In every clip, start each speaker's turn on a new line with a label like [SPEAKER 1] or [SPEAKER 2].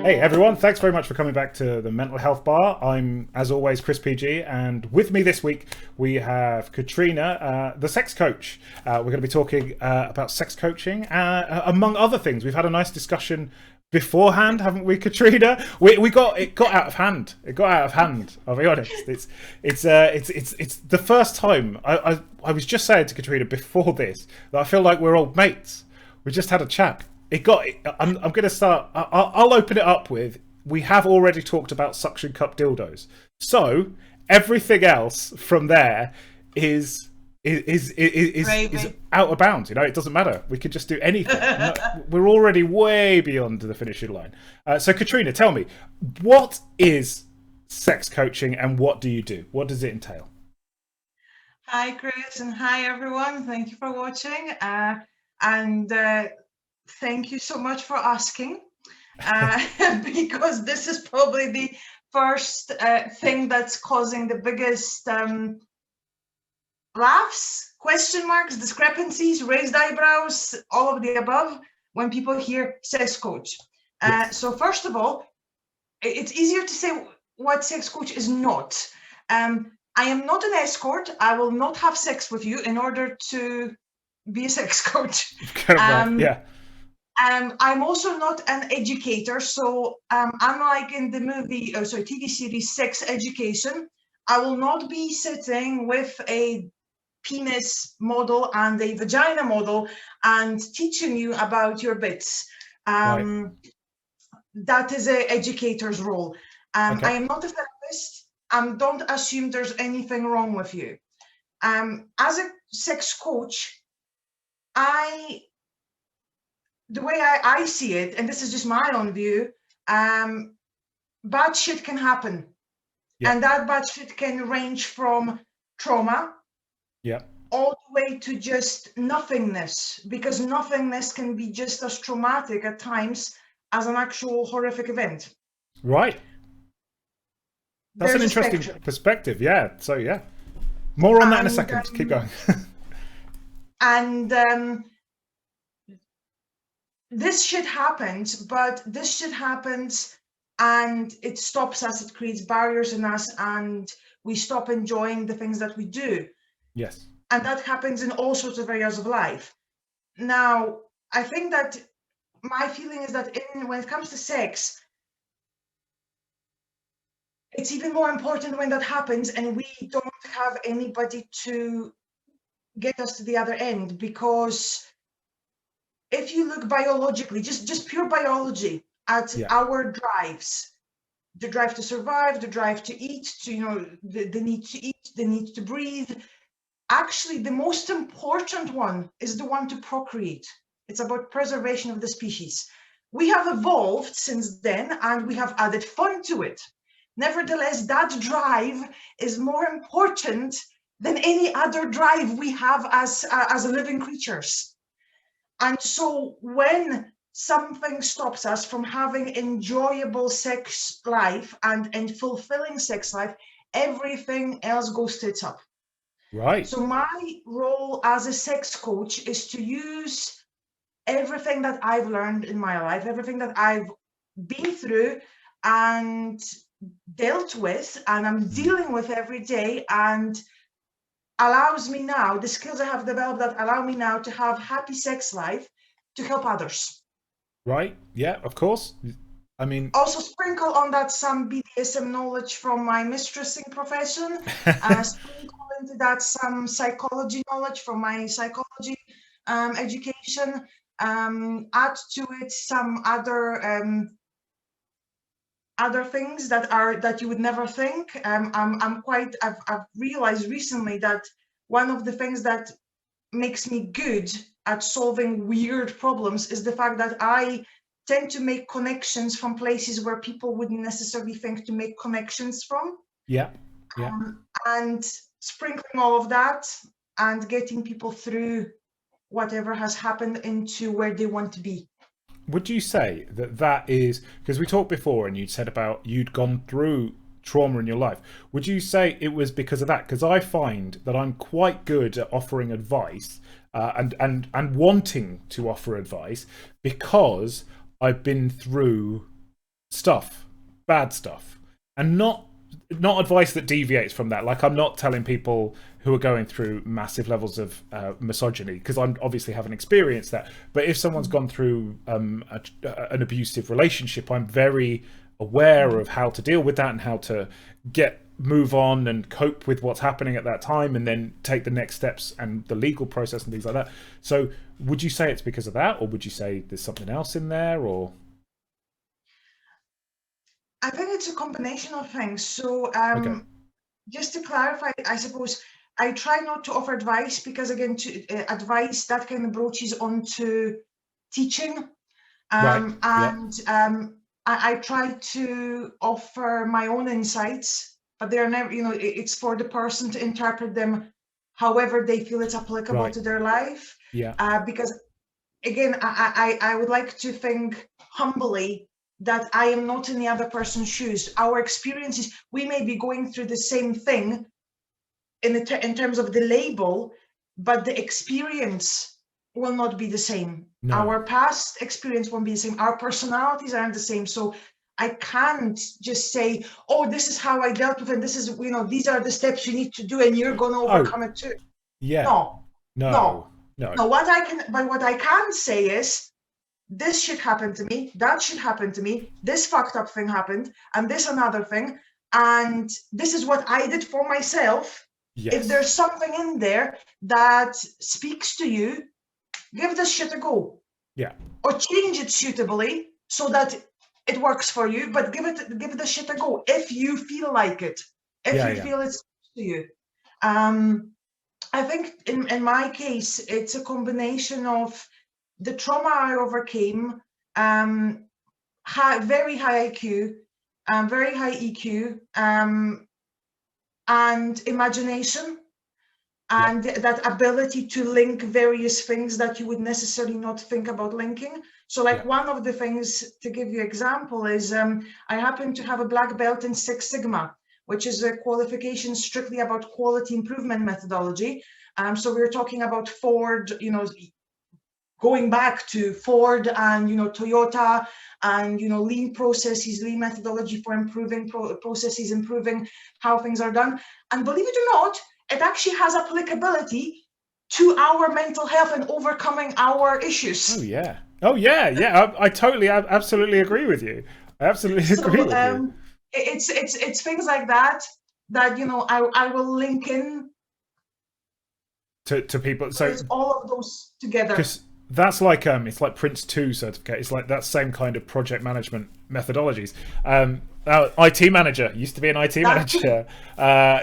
[SPEAKER 1] Hey everyone, thanks very much for coming back to the Mental Health Bar. I'm, as always, Chris PG, and with me this week we have Katrina, the sex coach. We're going to be talking about sex coaching, among other things. We've had a nice discussion beforehand, haven't we, Katrina? It got out of hand. It got out of hand. I'll be honest. It's the first time. I was just saying to Katrina before this that I feel like we're old mates. We just had a chat. I'm going to start. I'll open it up with. We have already talked about suction cup dildos, so everything else from there is out of bounds. You know, it doesn't matter. We could just do anything. We're already way beyond the finishing line. So, Katrina, tell me, what is sex coaching and what do you do? What does it entail?
[SPEAKER 2] Hi, Chris, and hi, everyone. Thank you for watching. Thank you so much for asking, because this is probably the first thing that's causing the biggest laughs, question marks, discrepancies, raised eyebrows, all of the above when people hear sex coach.
[SPEAKER 1] Yes.
[SPEAKER 2] So first of all, it's easier to say what sex coach is not. I am not an escort. I will not have sex with you in order to be a sex coach.
[SPEAKER 1] Yeah.
[SPEAKER 2] I'm also not an educator, so unlike in the movie, TV series Sex Education, I will not be sitting with a penis model and a vagina model and teaching you about your bits.
[SPEAKER 1] Right.
[SPEAKER 2] That is an educator's role.
[SPEAKER 1] Okay.
[SPEAKER 2] I am not a therapist. Don't assume there's anything wrong with you. As a sex coach, the way I see it, and this is just my own view, bad shit can happen. Yeah. And that bad shit can range from trauma,
[SPEAKER 1] yeah,
[SPEAKER 2] all the way to just nothingness, because nothingness can be just as traumatic at times as an actual horrific event.
[SPEAKER 1] Right. That's an interesting perspective. Yeah. So yeah, more on that in a second. Keep going.
[SPEAKER 2] This shit happens, but this shit happens and it stops us, it creates barriers in us, and we stop enjoying the things that we do.
[SPEAKER 1] Yes.
[SPEAKER 2] And that happens in all sorts of areas of life. Now, I think that my feeling is that when it comes to sex, it's even more important when that happens and we don't have anybody to get us to the other end, because if you look biologically, just pure biology at our drives, the drive to survive, the drive to eat, the need to eat, the need to breathe, actually the most important one is the one to procreate. It's about preservation of the species. We have evolved since then and we have added fun to it. Nevertheless, that drive is more important than any other drive we have as living creatures. And so when something stops us from having enjoyable sex life and fulfilling sex life, everything else goes tits up.
[SPEAKER 1] Right.
[SPEAKER 2] So my role as a sex coach is to use everything that I've learned in my life, everything that I've been through and dealt with, and I'm dealing with every day, and allows me now, the skills I have developed that allow me now to have happy sex life, to help others.
[SPEAKER 1] Right. Yeah, of course. I mean,
[SPEAKER 2] also sprinkle on that some BDSM knowledge from my mistressing profession, sprinkle into that some psychology knowledge from my psychology education, add to it some other things that you would never think. I've realized recently that one of the things that makes me good at solving weird problems is the fact that I tend to make connections from places where people wouldn't necessarily think to make connections from.
[SPEAKER 1] Yeah.
[SPEAKER 2] And sprinkling all of that and getting people through whatever has happened into where they want to be.
[SPEAKER 1] Would you say that is, because we talked before and you'd said about you'd gone through trauma in your life, would you say it was because of that? Because I find that I'm quite good at offering advice and wanting to offer advice because I've been through stuff, bad stuff, and not advice that deviates from that. Like, I'm not telling people who are going through massive levels of misogyny, because I obviously haven't experienced that. But if someone's gone through an abusive relationship, I'm very aware of how to deal with that and how to move on and cope with what's happening at that time, and then take the next steps and the legal process and things like that. So would you say it's because of that, or would you say there's something else in there? Or
[SPEAKER 2] I think it's a combination of things. So
[SPEAKER 1] okay,
[SPEAKER 2] just to clarify, I suppose I try not to offer advice, because again, to advice that kind of broaches onto teaching,
[SPEAKER 1] right, yeah,
[SPEAKER 2] and I try to offer my own insights, but they're never, it's for the person to interpret them however they feel it's applicable
[SPEAKER 1] right,
[SPEAKER 2] to their life.
[SPEAKER 1] yeah,
[SPEAKER 2] Because again, I would like to think humbly that I am not in the other person's shoes. Our experiences, we may be going through the same thing in terms of the label, but the experience will not be the same.
[SPEAKER 1] no,
[SPEAKER 2] Our past experience won't be the same. Our personalities aren't the same. So I can't just say, oh, this is how I dealt with it. This is, these are the steps you need to do, and you're going to
[SPEAKER 1] oh
[SPEAKER 2] overcome it too.
[SPEAKER 1] yeah,
[SPEAKER 2] No,
[SPEAKER 1] no,
[SPEAKER 2] no,
[SPEAKER 1] no,
[SPEAKER 2] no. But what I can say is, this should happen to me, that should happen to me, this fucked up thing happened, and this another thing, and this is what I did for myself. If
[SPEAKER 1] yes,
[SPEAKER 2] there's something in there that speaks to you, give this shit a go,
[SPEAKER 1] yeah,
[SPEAKER 2] or change it suitably so that it works for you, but give the shit a go if you feel like it, if
[SPEAKER 1] yeah,
[SPEAKER 2] you
[SPEAKER 1] yeah,
[SPEAKER 2] feel it's to you. I think in my case, it's a combination of the trauma I overcame, very high IQ, very high EQ, and imagination,
[SPEAKER 1] yeah,
[SPEAKER 2] and that ability to link various things that you would necessarily not think about linking. So like,
[SPEAKER 1] yeah,
[SPEAKER 2] one of the things, to give you example, is I happen to have a black belt in Six Sigma, which is a qualification strictly about quality improvement methodology. So we're talking about Ford, going back to Ford and Toyota, and lean processes, lean methodology for improving processes, improving how things are done. And believe it or not, it actually has applicability to our mental health and overcoming our
[SPEAKER 1] oh
[SPEAKER 2] issues.
[SPEAKER 1] yeah, oh yeah, yeah. I totally, absolutely agree with you. I absolutely agree
[SPEAKER 2] So
[SPEAKER 1] with you.
[SPEAKER 2] it's things like that I will link in
[SPEAKER 1] To people, so
[SPEAKER 2] all of those together.
[SPEAKER 1] because that's like it's like Prince 2 certificate. It's like that same kind of project management methodologies. IT manager, used to be an IT
[SPEAKER 2] That too.
[SPEAKER 1] manager.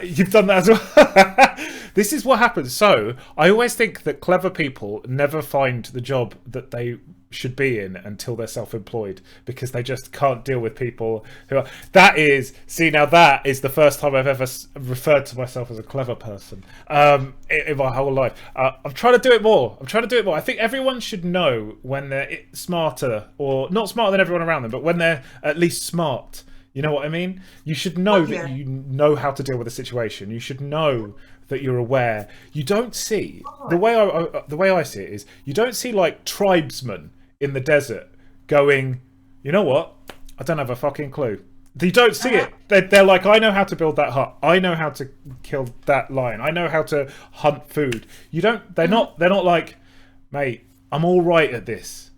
[SPEAKER 1] You've done that as well. This is what happens. So I always think that clever people never find the job that they should be in until they're self-employed, because they just can't deal with people who are, now that is the first time I've ever referred to myself as a clever person in my whole life. I'm trying to do it more. I think everyone should know when they're smarter, or not smarter than everyone around them, but when they're at least smart. You know what I mean? You should know
[SPEAKER 2] Oh
[SPEAKER 1] that
[SPEAKER 2] yeah.
[SPEAKER 1] you know how to deal with a situation. You should know that you're aware. You don't see
[SPEAKER 2] Totally.
[SPEAKER 1] the way I see it is, you don't see like tribesmen in the desert going, you know what? I don't have a fucking clue. You don't see
[SPEAKER 2] Uh-huh.
[SPEAKER 1] it. They're like, I know how to build that hut. I know how to kill that lion. I know how to hunt food. You don't. They're
[SPEAKER 2] Mhm.
[SPEAKER 1] not. They're not like, mate, I'm all right at this,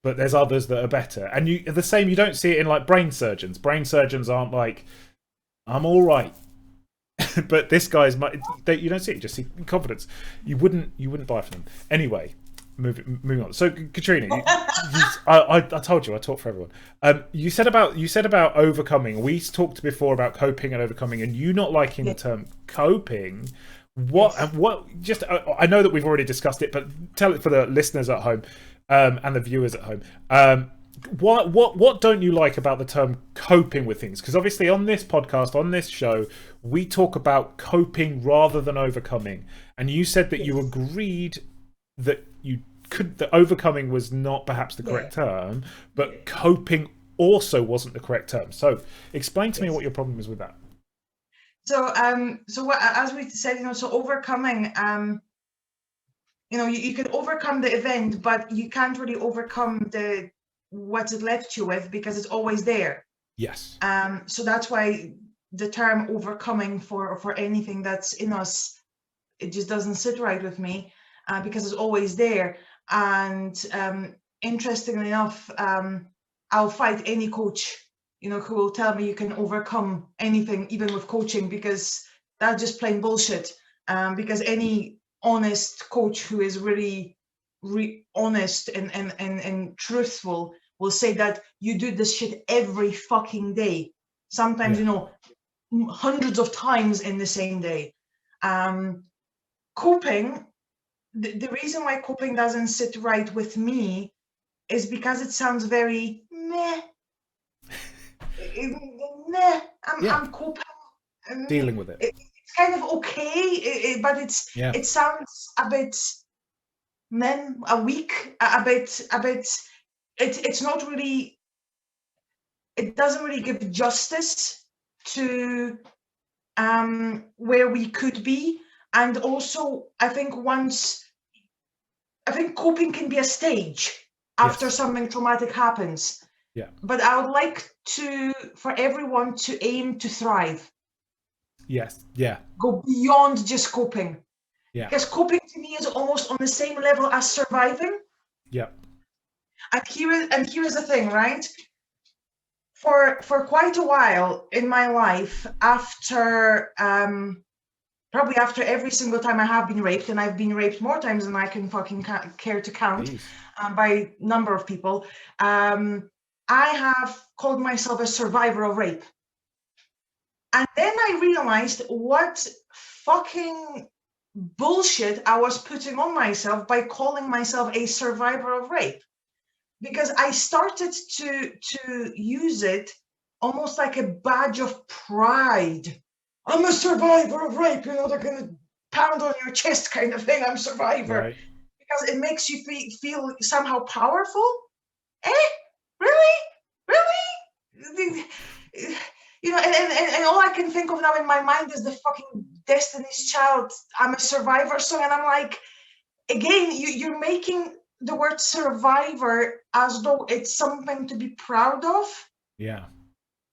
[SPEAKER 1] but there's others that are better. And the same. You don't see it in like brain surgeons. Brain surgeons aren't like, I'm all right, but this guy's. You don't see it. You just see confidence. You wouldn't buy from them anyway. Moving on. So Katrina, I told you I talk for everyone. You said about overcoming. We talked before about coping and overcoming, and you not liking the
[SPEAKER 2] Yeah.
[SPEAKER 1] term coping.
[SPEAKER 2] Yes.
[SPEAKER 1] What? Just I know that we've already discussed it, but tell it for the listeners at home and the viewers at home. What don't you like about the term coping with things? Because obviously on this podcast, on this show, we talk about coping rather than overcoming. And you said that you
[SPEAKER 2] Yes.
[SPEAKER 1] agreed that that overcoming was not perhaps the
[SPEAKER 2] Yeah.
[SPEAKER 1] correct term,
[SPEAKER 2] Yeah.
[SPEAKER 1] but coping also wasn't the correct term. So explain to me
[SPEAKER 2] Yes.
[SPEAKER 1] what your problem is with that.
[SPEAKER 2] So what, as we said, so overcoming, you can overcome the event, but you can't really overcome what it left you with, because it's always there.
[SPEAKER 1] Yes.
[SPEAKER 2] So that's why the term overcoming for anything that's in us, it just doesn't sit right with me, because it's always there. And interestingly enough, I'll fight any coach, who will tell me you can overcome anything, even with coaching, because that's just plain bullshit. Because any honest coach who is really honest and truthful will say that you do this shit every fucking day. Sometimes,
[SPEAKER 1] Yeah.
[SPEAKER 2] hundreds of times in the same day. Coping, the reason why coping doesn't sit right with me is because it sounds very meh. Meh.
[SPEAKER 1] Yeah.
[SPEAKER 2] I'm coping.
[SPEAKER 1] Dealing with it.
[SPEAKER 2] It's kind of okay, but
[SPEAKER 1] Yeah.
[SPEAKER 2] it sounds a bit weak, a bit. It's not really. It doesn't really give justice to where we could be. And also, I think coping can be a stage after
[SPEAKER 1] Yes.
[SPEAKER 2] something traumatic happens.
[SPEAKER 1] Yeah.
[SPEAKER 2] But I would like for everyone to aim to thrive,
[SPEAKER 1] Yes. Yeah.
[SPEAKER 2] go beyond just coping.
[SPEAKER 1] Yeah.
[SPEAKER 2] Because coping to me is almost on the same level as surviving.
[SPEAKER 1] Yeah.
[SPEAKER 2] And here is the thing, right? For quite a while in my life, after probably after every single time I have been raped, and I've been raped more times than I can fucking care to count,
[SPEAKER 1] Jeez.
[SPEAKER 2] by number of people, I have called myself a survivor of rape. And then I realized what fucking bullshit I was putting on myself by calling myself a survivor of rape. Because I started to use it almost like a badge of pride. I'm a survivor of rape, they're gonna pound on your chest kind of thing. I'm a survivor.
[SPEAKER 1] Right.
[SPEAKER 2] Because it makes you feel somehow powerful. Really? Really? And all I can think of now in my mind is the fucking Destiny's Child, I'm a survivor song. And I'm like, again, you're making the word survivor as though it's something to be proud of.
[SPEAKER 1] Yeah.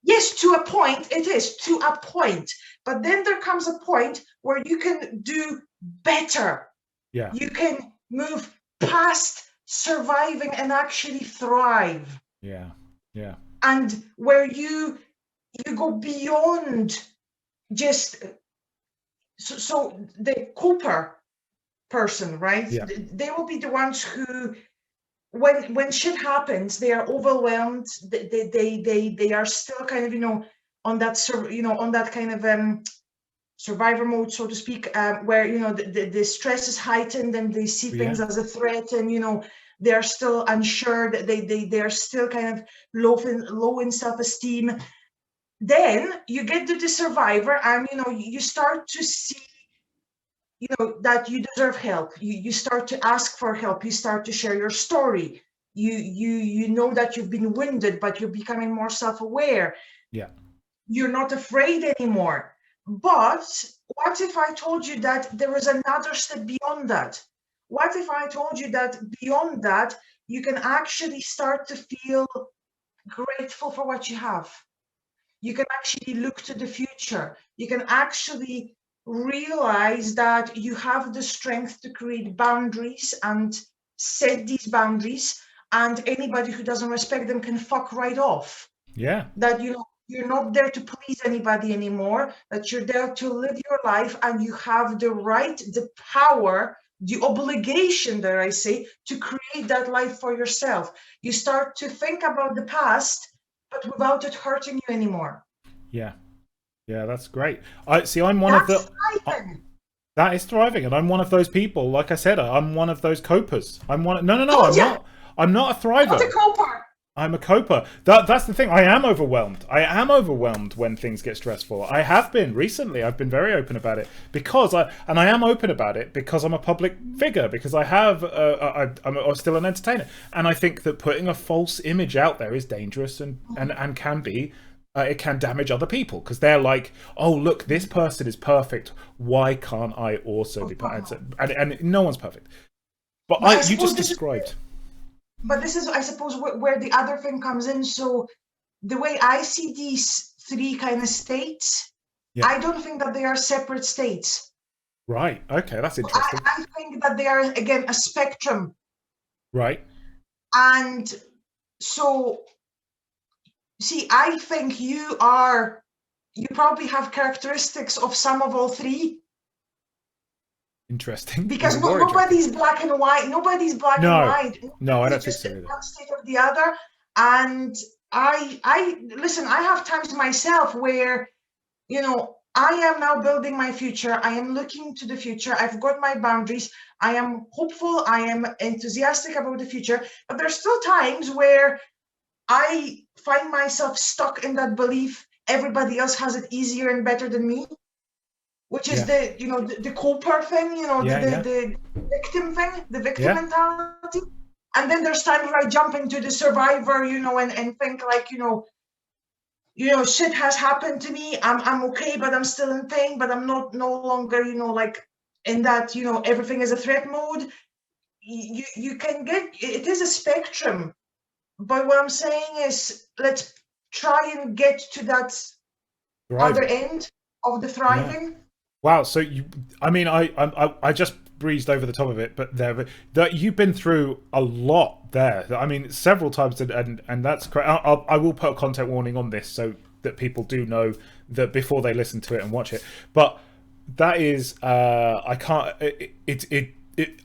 [SPEAKER 2] Yes, to a point, it is, to a point. But then there comes a point where you can do better.
[SPEAKER 1] Yeah.
[SPEAKER 2] You can move past surviving and actually thrive.
[SPEAKER 1] Yeah. Yeah.
[SPEAKER 2] And where you go beyond just so the Cooper person, right?
[SPEAKER 1] Yeah.
[SPEAKER 2] They will be the ones who, when shit happens, they are overwhelmed. They are still kind of on that on that kind of survivor mode, so to speak, where the stress is heightened and they see things
[SPEAKER 1] Yeah.
[SPEAKER 2] as a threat, and they are still unsure, that they are still kind of low in self-esteem. Then you get to the survivor, and you start to see that you deserve help. You start to ask for help. You start to share your story. You know that you've been wounded, but you're becoming more self-aware.
[SPEAKER 1] Yeah.
[SPEAKER 2] You're not afraid anymore. But what if I told you that there is another step beyond that? What if I told you that beyond that, you can actually start to feel grateful for what you have? You can actually look to the future. You can actually realize that you have the strength to create boundaries and set these boundaries, and anybody who doesn't respect them can fuck right off.
[SPEAKER 1] Yeah.
[SPEAKER 2] That you're not there to please anybody anymore, that you're there to live your life, and you have the right, the power, the obligation, dare I say, to create that life for yourself. You start to think about the past, but without it hurting you anymore.
[SPEAKER 1] Yeah. Yeah. That's great. I see. I'm one of
[SPEAKER 2] That's
[SPEAKER 1] the.
[SPEAKER 2] thriving.
[SPEAKER 1] That is thriving, and I'm one of those people. Like I said, I'm one of those copers. I'm one. No, no, no.
[SPEAKER 2] Told
[SPEAKER 1] I'm
[SPEAKER 2] ya,
[SPEAKER 1] not. I'm not a
[SPEAKER 2] not a
[SPEAKER 1] thriver.
[SPEAKER 2] coper.
[SPEAKER 1] I'm a coper. That's the thing. I am overwhelmed. I am overwhelmed when things get stressful. I have been recently. I've been very open about it because I am open about it because I'm a public figure, because I have I'm still an entertainer, and I think that putting a false image out there is dangerous and can be. It can damage other people because they're like, oh, look, this person is perfect. Why can't I also be perfect? And no one's perfect.
[SPEAKER 2] But I
[SPEAKER 1] You
[SPEAKER 2] suppose
[SPEAKER 1] just
[SPEAKER 2] this is
[SPEAKER 1] described.
[SPEAKER 2] But this is, I suppose, where the other thing comes in. So the way I see these three kind of states,
[SPEAKER 1] Yeah.
[SPEAKER 2] I don't think that they are separate states.
[SPEAKER 1] Right. Okay, that's
[SPEAKER 2] So
[SPEAKER 1] interesting.
[SPEAKER 2] I think that they are, again, a spectrum.
[SPEAKER 1] Right.
[SPEAKER 2] And so, see, I think you probably have characteristics of some of all three.
[SPEAKER 1] Interesting.
[SPEAKER 2] Because
[SPEAKER 1] Even more interesting.
[SPEAKER 2] nobody's black and white. Nobody's black and
[SPEAKER 1] No.
[SPEAKER 2] white.
[SPEAKER 1] No, I don't
[SPEAKER 2] It's
[SPEAKER 1] think
[SPEAKER 2] just
[SPEAKER 1] so either.
[SPEAKER 2] one state of the other. And I listen, I have times myself where, I am now building my future. I am looking to the future. I've got my boundaries. I am hopeful. I am enthusiastic about the future. But there's still times where I find myself stuck in that belief everybody else has it easier and better than me, which is
[SPEAKER 1] Yeah.
[SPEAKER 2] the Cooper thing,
[SPEAKER 1] Yeah. Yeah.
[SPEAKER 2] the victim thing, the victim
[SPEAKER 1] Yeah.
[SPEAKER 2] mentality. And then there's times where I jump into the survivor, and think like, shit has happened to me. I'm okay, but I'm still in pain, but I'm not no longer, like in that, everything is a threat mode. You can get, it is a spectrum. But what I'm saying is, let's try and get to that other
[SPEAKER 1] Thriving.
[SPEAKER 2] end of the
[SPEAKER 1] Yeah.
[SPEAKER 2] thriving.
[SPEAKER 1] Wow. So I mean, I just breezed over the top of it, but that you've been through a lot there. I mean, several times, and that's great. I will put a content warning on this so that people do know that before they listen to it and watch it. But that is, I can't.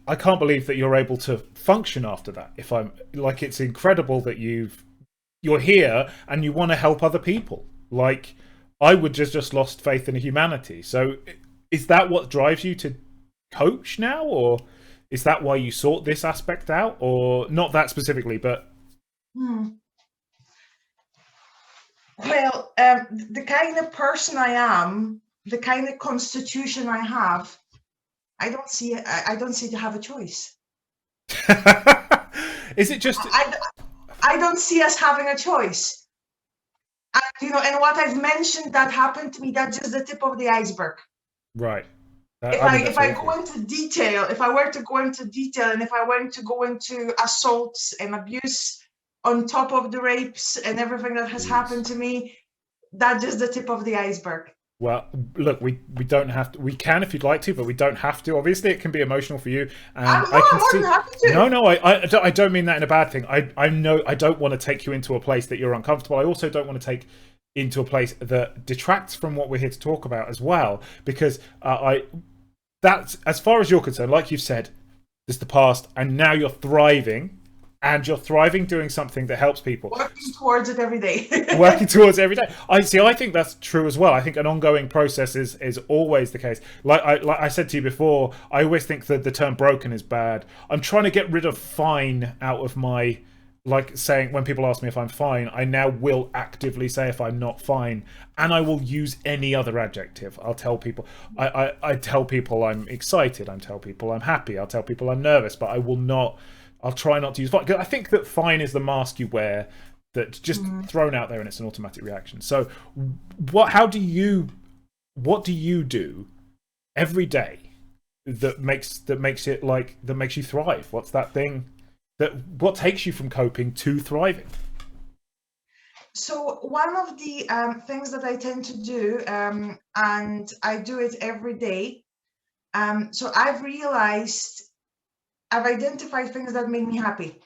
[SPEAKER 1] I can't believe that you're able to function after that. If I'm like, it's incredible that you're here and you want to help other people. Like, I would just lost faith in humanity. So is that what drives you to coach now, or is that why you sought this aspect out, or not that specifically, but
[SPEAKER 2] Well, the kind of person I am, the kind of constitution I have, I don't see to have a choice.
[SPEAKER 1] is it just
[SPEAKER 2] I don't see us having a choice. And, and what I've mentioned that happened to me, that's just the tip of the iceberg.
[SPEAKER 1] right?
[SPEAKER 2] If I go into detail, if I were to go into detail, and if I were to go into assaults and abuse on top of the rapes and everything that has happened to me, that's just the tip of the iceberg.
[SPEAKER 1] Well, look, we don't have to. We can if you'd like to, but we don't have to. Obviously, it can be emotional for you, and I can see.
[SPEAKER 2] Happy to.
[SPEAKER 1] No, I don't mean that in a bad thing. I know I don't want to take you into a place that you're uncomfortable. I also don't want to take into a place that detracts from what we're here to talk about as well, because that's, as far as you're concerned, like you've said, there's the past, and now you're thriving. And you're thriving doing something that helps people.
[SPEAKER 2] Working towards it every day.
[SPEAKER 1] Working towards it every day. I think that's true as well. I think an ongoing process is always the case. Like I said to you before, I always think that the term broken is bad. I'm trying to get rid of fine out of my, like, saying, when people ask me if I'm fine, I now will actively say if I'm not fine, and I will use any other adjective. I'll tell people, I tell people I'm excited. I tell people I'm happy. I'll tell people I'm nervous, but I will not. I'll try not to use fine. I think that fine is the mask you wear that's just thrown out there, and it's an automatic reaction. So, what do you do every day that makes you thrive? What's that thing what takes you from coping to thriving?
[SPEAKER 2] So one of the things that I tend to do, and I do it every day. So I've identified things that make me happy.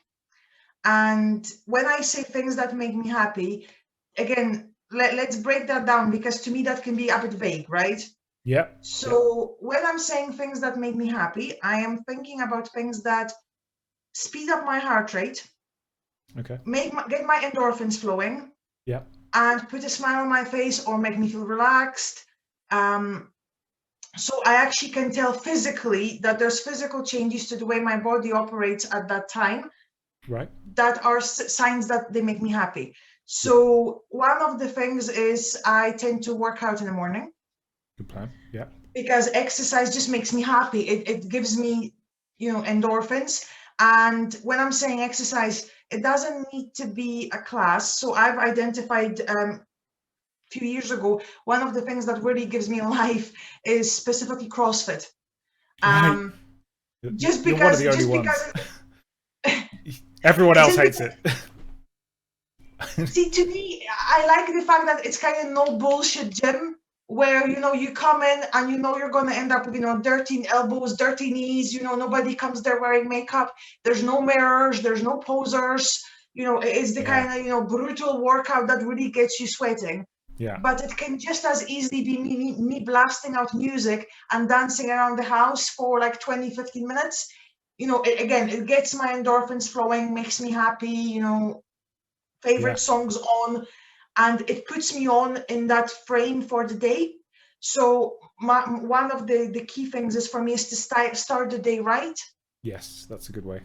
[SPEAKER 2] And when I say things that make me happy, again, let's break that down, because to me that can be a bit vague, right?
[SPEAKER 1] Yeah.
[SPEAKER 2] So when I'm saying things that make me happy, I am thinking about things that speed up my heart rate,
[SPEAKER 1] Okay.
[SPEAKER 2] get my endorphins flowing,
[SPEAKER 1] Yeah.
[SPEAKER 2] and put a smile on my face or make me feel relaxed. So I actually can tell physically that there's physical changes to the way my body operates at that time.
[SPEAKER 1] Right.
[SPEAKER 2] That are signs that they make me happy. So one of the things is I tend to work out in the morning.
[SPEAKER 1] Good plan. Yeah.
[SPEAKER 2] Because exercise just makes me happy. It gives me, endorphins. And when I'm saying exercise, it doesn't need to be a class. So I've identified few years ago, one of the things that really gives me life is specifically CrossFit.
[SPEAKER 1] Right.
[SPEAKER 2] Just
[SPEAKER 1] You're one of
[SPEAKER 2] because,
[SPEAKER 1] the only ones. Everyone else hates it.
[SPEAKER 2] See, to me, I like the fact that it's kind of no bullshit gym where, you come in and you're going to end up with, dirty elbows, dirty knees, nobody comes there wearing makeup. There's no mirrors, there's no posers. It's the
[SPEAKER 1] Yeah,
[SPEAKER 2] kind of, brutal workout that really gets you sweating.
[SPEAKER 1] yeah,
[SPEAKER 2] But it can just as easily be me blasting out music and dancing around the house for like 20, 15 minutes. Again, it gets my endorphins flowing, makes me happy,
[SPEAKER 1] yeah,
[SPEAKER 2] favorite songs on, and it puts me on in that frame for the day. So one of the key things is for me is to start the day right.
[SPEAKER 1] yes, that's a good way.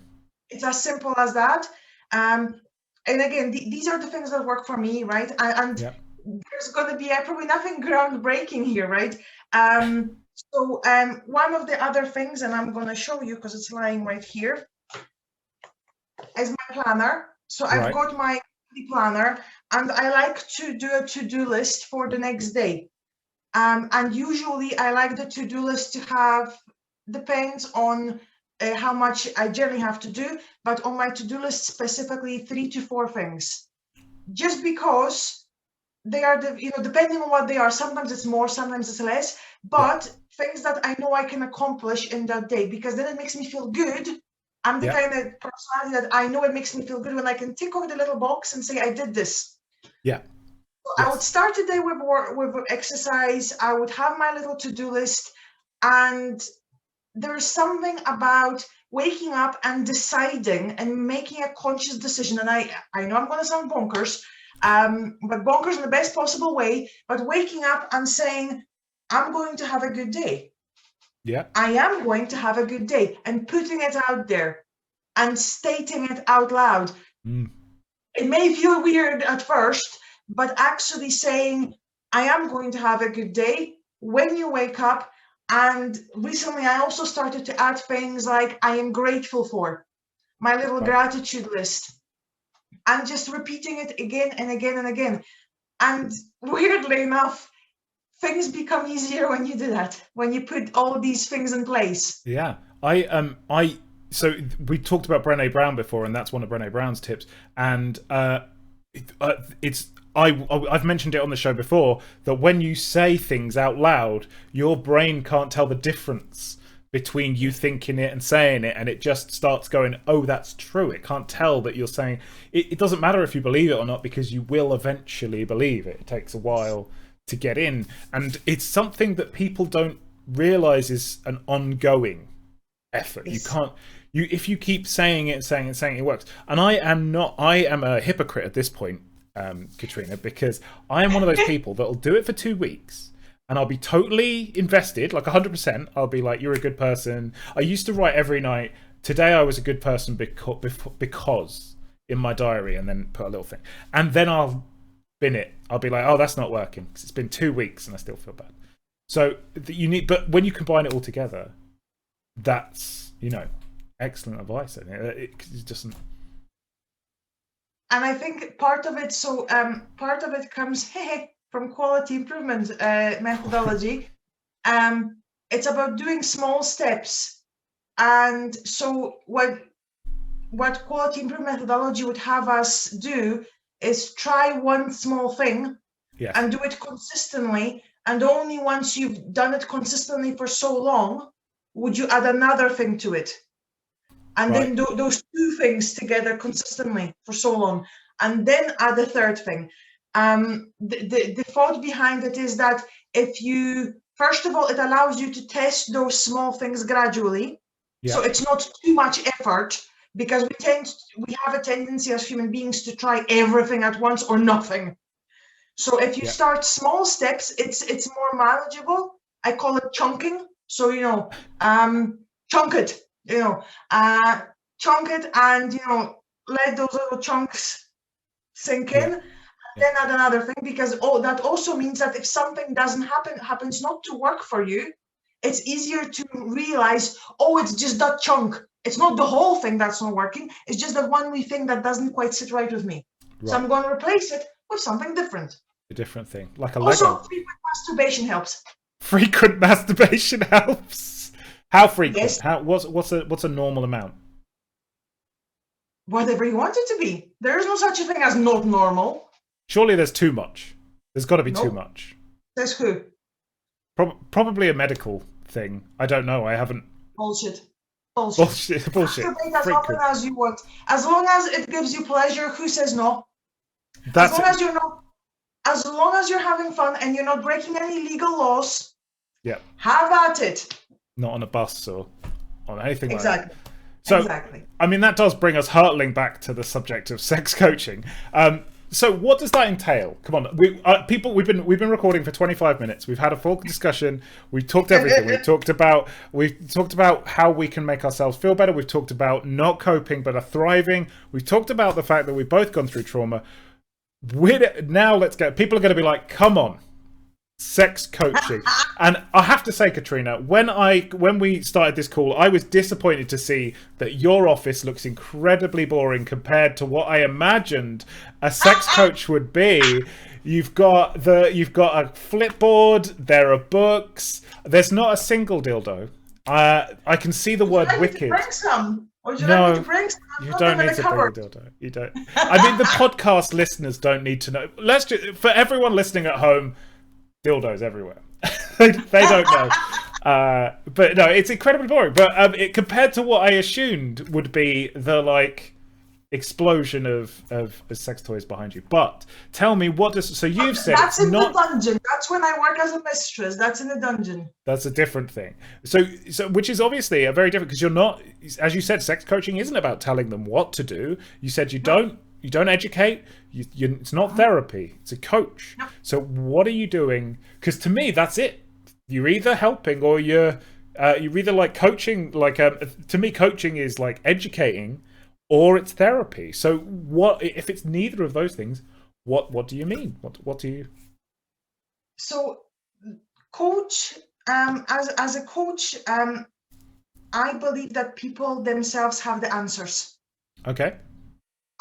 [SPEAKER 2] It's as simple as that. And again, these are the things that work for me, right? And
[SPEAKER 1] Yeah,
[SPEAKER 2] there's going to be probably nothing groundbreaking here, right? One of the other things, and I'm going to show you because it's lying right here, is my planner. So I've
[SPEAKER 1] right.
[SPEAKER 2] got my planner, and I like to do a to-do list for the next day. And usually I like the to-do list to have, depends on how much I generally have to do, but on my to-do list specifically 3 to 4 things. Just because they are depending on what they are, sometimes it's more, sometimes it's less,
[SPEAKER 1] Yeah,
[SPEAKER 2] but things that I know I can accomplish in that day, because then it makes me feel good. I'm the
[SPEAKER 1] yeah,
[SPEAKER 2] kind of personality that I know it makes me feel good when I can tick off the little box and say I did this.
[SPEAKER 1] yeah,
[SPEAKER 2] I would
[SPEAKER 1] yes,
[SPEAKER 2] start the day with exercise. I would have my little to-do list, and there's something about waking up and deciding and making a conscious decision. And I know I'm going to sound bonkers, but bonkers in the best possible way. But waking up and saying, I'm going to have a good day.
[SPEAKER 1] yeah,
[SPEAKER 2] I am going to have a good day, and putting it out there and stating it out loud.
[SPEAKER 1] mm,
[SPEAKER 2] It may feel weird at first, but actually saying, I am going to have a good day when you wake up. And recently, I also started to add things like, I am grateful for, my little
[SPEAKER 1] right.
[SPEAKER 2] gratitude list, and just repeating it again and again and again. And weirdly enough, things become easier when you do that, when you put all these things in place.
[SPEAKER 1] Yeah, so we talked about Brené Brown before, and that's one of Brené Brown's tips. And it's I've mentioned it on the show before that when you say things out loud, your brain can't tell the difference between you thinking it and saying it, and it just starts going, "Oh, that's true." It can't tell that you're saying it. It doesn't matter if you believe it or not, because you will eventually believe it. It takes a while to get in, and it's something that people don't realize is an ongoing effort. You
[SPEAKER 2] Yes.
[SPEAKER 1] can't, you if you keep saying it and saying it and saying it works. And I am a hypocrite at this point, Katrina, because I am one of those people that'll do it for 2 weeks and I'll be totally invested, like 100%. I'll be like, you're a good person. I used to write every night, today I was a good person because in my diary, and then put a little thing, and then I'll bin it. I'll be like, oh, that's not working because it's been 2 weeks and I still feel bad. So you need, but when you combine it all together, that's excellent advice. And it doesn't.
[SPEAKER 2] And I think part of it, part of it comes from quality improvement methodology. It's about doing small steps. And so what quality improvement methodology would have us do is try one small thing
[SPEAKER 1] Yes.
[SPEAKER 2] and do it consistently. And only once you've done it consistently for so long would you add another thing to it. And
[SPEAKER 1] Right.
[SPEAKER 2] then do those 2 things together consistently for so long, and then add a third thing. The thought behind it is that if you, first of all, it allows you to test those small things gradually.
[SPEAKER 1] Yeah.
[SPEAKER 2] So it's not too much effort, because we have a tendency as human beings to try everything at once or nothing. So if you
[SPEAKER 1] Yeah.
[SPEAKER 2] start small steps, it's more manageable. I call it chunking. So chunk it, chunk it, and let those little chunks sink
[SPEAKER 1] Yeah.
[SPEAKER 2] in. Then add another thing, because that also means that if something doesn't happens not to work for you, it's easier to realize, oh, it's just that chunk. It's not the whole thing that's not working. It's just that one wee thing that doesn't quite sit right with me. So
[SPEAKER 1] Right.
[SPEAKER 2] I'm going to replace it with something different.
[SPEAKER 1] A different thing, like a
[SPEAKER 2] Also,
[SPEAKER 1] Lego.
[SPEAKER 2] frequent masturbation helps.
[SPEAKER 1] Frequent masturbation helps. How frequent?
[SPEAKER 2] Yes,
[SPEAKER 1] What's a normal amount?
[SPEAKER 2] whatever you want it to be. There is no such a thing as not normal.
[SPEAKER 1] Surely there's too much. There's got to be too
[SPEAKER 2] Nope.
[SPEAKER 1] much.
[SPEAKER 2] Says who?
[SPEAKER 1] Probably a medical thing. I don't know. I haven't.
[SPEAKER 2] Bullshit. Bullshit.
[SPEAKER 1] Bullshit.
[SPEAKER 2] Masturbate as often as you want. As long as it gives you pleasure, who says no?
[SPEAKER 1] That's
[SPEAKER 2] as long as you're not, as long as you're having fun and you're not breaking any legal laws,
[SPEAKER 1] yeah.
[SPEAKER 2] Have at it.
[SPEAKER 1] Not on a bus or on anything
[SPEAKER 2] Exactly.
[SPEAKER 1] like that. So,
[SPEAKER 2] exactly.
[SPEAKER 1] I mean, that does bring us hurtling back to the subject of sex coaching. So, what does that entail? Come on, we've been recording for 25 minutes. We've had a full discussion. We've talked everything. We've talked about how we can make ourselves feel better. We've talked about not coping but are thriving. We've talked about the fact that we've both gone through trauma. Now let's get. People are going to be like, come on. Sex coaching. And I have to say, Katrina, when we started this call, I was disappointed to see that your office looks incredibly boring compared to what I imagined a sex coach would be. You've got a flipboard, there are books, there's not a single dildo. I can see the word wicked.
[SPEAKER 2] Bring some. Or would you
[SPEAKER 1] No,
[SPEAKER 2] like me to bring some?
[SPEAKER 1] you don't need to bring a dildo. You don't. I mean, the podcast listeners don't need to know. For everyone listening at home, dildos everywhere. they don't know. But no, it's incredibly boring. But compared to what I assumed would be the explosion of sex toys behind you. But tell me, so you've said
[SPEAKER 2] that's in the dungeon. That's when I work as a mistress. That's in the dungeon. That's
[SPEAKER 1] a different thing. So which is obviously a very different, because you're not, as you said, sex coaching isn't about telling them what to do. You said you don't educate. It's not therapy. It's a coach.
[SPEAKER 2] No.
[SPEAKER 1] So what are you doing? Because to me, that's it. You're either helping or you're either like coaching. To me, coaching is like educating, or it's therapy. So what if it's neither of those things? What do you mean? What do you?
[SPEAKER 2] So, coach. As a coach, I believe that people themselves have the answers.
[SPEAKER 1] Okay.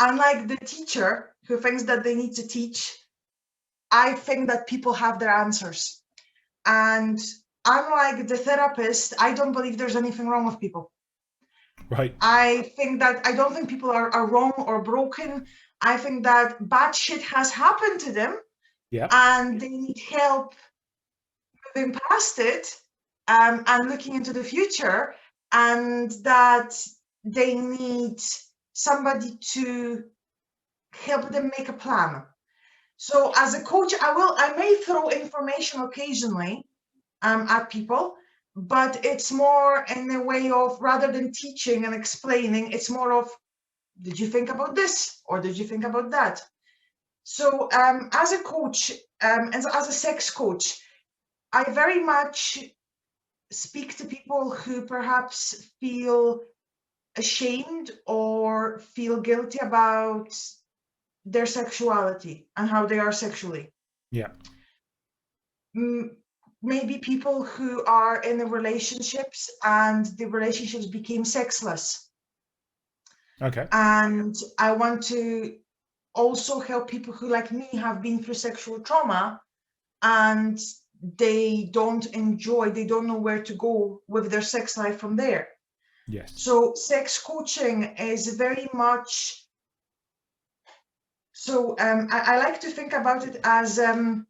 [SPEAKER 2] Unlike the teacher who thinks that they need to teach, I think that people have their answers. And unlike the therapist, I don't believe there's anything wrong with people.
[SPEAKER 1] Right.
[SPEAKER 2] I don't think people are wrong or broken. I think that bad shit has happened to them.
[SPEAKER 1] Yeah.
[SPEAKER 2] And they need help moving past it, and looking into the future, and that they need somebody to help them make a plan. So as a coach, I may throw information occasionally at people, but it's more in a way of, rather than teaching and explaining, it's more of, did you think about this? Or did you think about that? So as a coach, and as a sex coach, I very much speak to people who perhaps feel ashamed or feel guilty about their sexuality and how they are sexually.
[SPEAKER 1] Yeah.
[SPEAKER 2] Maybe people who are in the relationships and the relationships became sexless.
[SPEAKER 1] Okay.
[SPEAKER 2] And I want to also help people who, like me, have been through sexual trauma and they don't know where to go with their sex life from there.
[SPEAKER 1] Yes.
[SPEAKER 2] So sex coaching is very much, I like to think about it as, I'm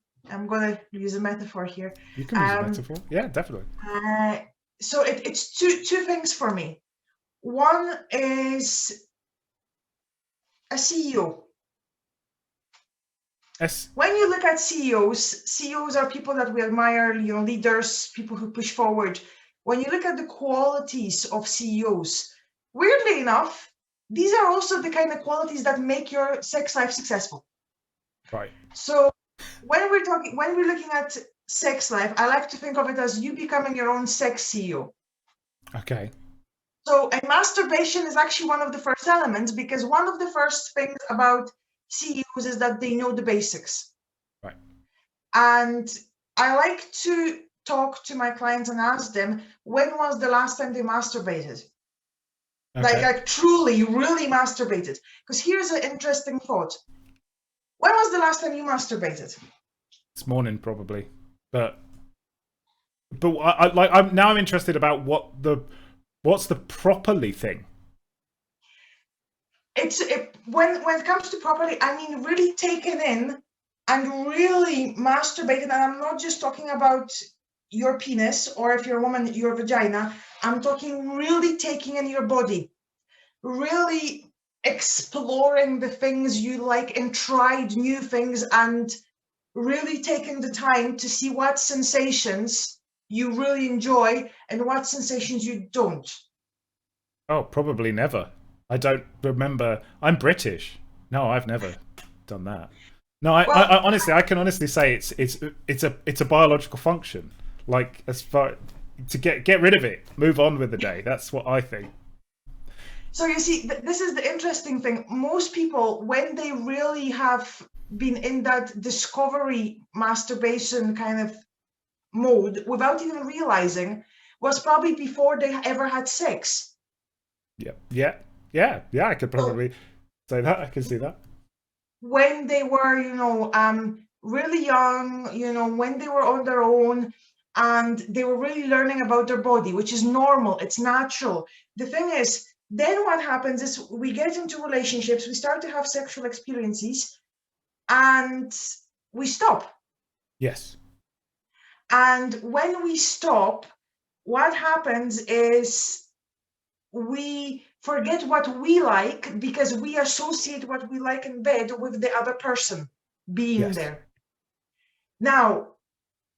[SPEAKER 2] going to use a metaphor here.
[SPEAKER 1] You can use a metaphor. Yeah, definitely.
[SPEAKER 2] So it's two things for me. One is a CEO.
[SPEAKER 1] Yes.
[SPEAKER 2] When you look at CEOs are people that we admire, leaders, people who push forward. When you look at the qualities of CEOs, weirdly enough, these are also the kind of qualities that make your sex life successful.
[SPEAKER 1] Right.
[SPEAKER 2] So when we're looking at sex life, I like to think of it as you becoming your own sex CEO.
[SPEAKER 1] Okay.
[SPEAKER 2] So, and masturbation is actually one of the first elements, because one of the first things about CEOs is that they know the basics.
[SPEAKER 1] Right.
[SPEAKER 2] And I like to talk to my clients and ask them, when was the last time they masturbated? Okay. Like truly, really masturbated. Because here's an interesting thought. When was the last time you masturbated?
[SPEAKER 1] This morning, probably. But I'm interested about what's the properly thing.
[SPEAKER 2] When it comes to properly, I mean really taken in and really masturbating. And I'm not just talking about your penis, or if you're a woman, your vagina. I'm talking really taking in your body, really exploring the things you like and tried new things, and really taking the time to see what sensations you really enjoy and what sensations you don't.
[SPEAKER 1] Oh, probably never. I don't remember. I'm British. No, I've never done that. No,
[SPEAKER 2] Well,
[SPEAKER 1] I honestly, I can honestly say it's a biological function. Like as far to get rid of it, move on with the day. That's what I think.
[SPEAKER 2] so you see, this is the interesting thing. Most people, when they really have been in that discovery masturbation kind of mode without even realizing, was probably before they ever had sex.
[SPEAKER 1] Yeah, yeah, yeah, yeah. I could
[SPEAKER 2] So
[SPEAKER 1] probably say that. I can see that.
[SPEAKER 2] when they were, really young, when they were on their own and they were really learning about their body, which is normal, it's natural. The thing is, then what happens is we get into relationships, we start to have sexual experiences, and we stop.
[SPEAKER 1] Yes.
[SPEAKER 2] And when we stop, what happens is we forget what we like because we associate what we like in bed with the other person being
[SPEAKER 1] Yes.
[SPEAKER 2] there. Now,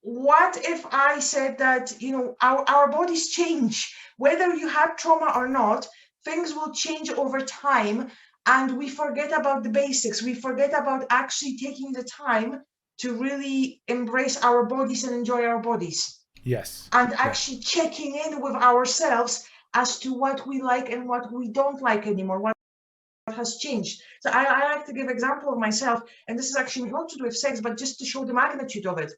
[SPEAKER 2] what if I said that, our bodies change, whether you had trauma or not, things will change over time, and we forget about the basics. We forget about actually taking the time to really embrace our bodies and enjoy our bodies,
[SPEAKER 1] Yes.
[SPEAKER 2] and
[SPEAKER 1] Yes.
[SPEAKER 2] actually checking in with ourselves as to what we like and what we don't like anymore, what has changed. So I like to give example of myself, and this is actually not to do with sex, but just to show the magnitude of it.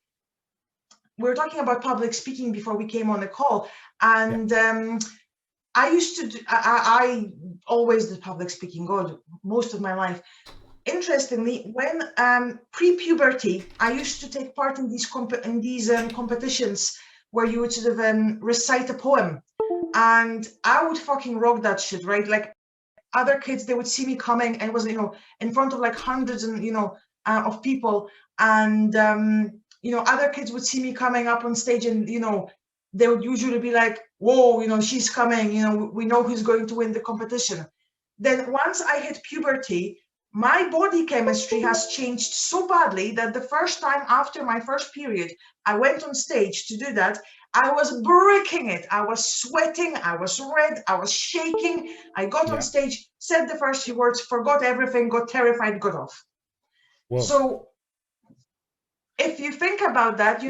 [SPEAKER 2] We were talking about public speaking before we came on the call,
[SPEAKER 1] Yeah.
[SPEAKER 2] and I used to do, I always did public speaking, God, most of my life. Interestingly, when pre-puberty, I used to take part in these competitions where you would sort of recite a poem, and I would fucking rock that shit, right? Like other kids, they would see me coming, and it was, in front of like hundreds and of people, and other kids would see me coming up on stage, and they would usually be like, whoa, she's coming, we know who's going to win the competition. Then once I hit puberty, my body chemistry has changed so badly that the first time after my first period, I went on stage to do that. I was breaking it. I was sweating. I was red. I was shaking. I got on
[SPEAKER 1] Yeah.
[SPEAKER 2] stage, said the first few words, forgot everything, got terrified, got off.
[SPEAKER 1] Whoa.
[SPEAKER 2] So if you think about that,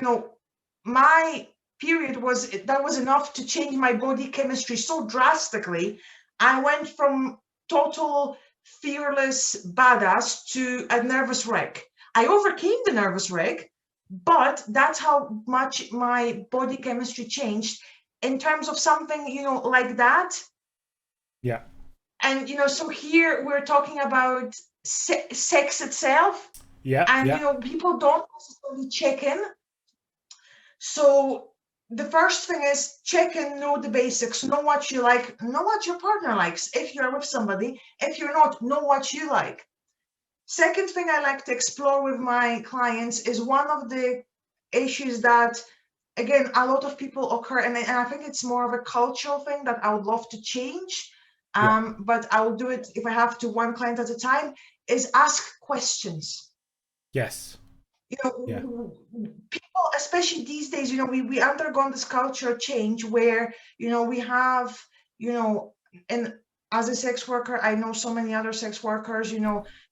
[SPEAKER 2] my period was enough to change my body chemistry so drastically. I went from total fearless badass to a nervous wreck. I overcame the nervous wreck, but that's how much my body chemistry changed in terms of something, like that.
[SPEAKER 1] Yeah.
[SPEAKER 2] And so here we're talking about sex itself,
[SPEAKER 1] Yeah.
[SPEAKER 2] and
[SPEAKER 1] Yeah.
[SPEAKER 2] people don't necessarily check in. So the first thing is check and know the basics, know what you like, know what your partner likes. If you're with somebody, if you're not, know what you like. Second thing I like to explore with my clients is one of the issues that, again, a lot of people occur, and I think it's more of a cultural thing that I would love to change.
[SPEAKER 1] Yeah.
[SPEAKER 2] But I will do it if I have to, one client at a time, is ask questions.
[SPEAKER 1] Yes. Yeah.
[SPEAKER 2] People, especially these days, we undergone this culture change where, we have, and as a sex worker, I know so many other sex workers,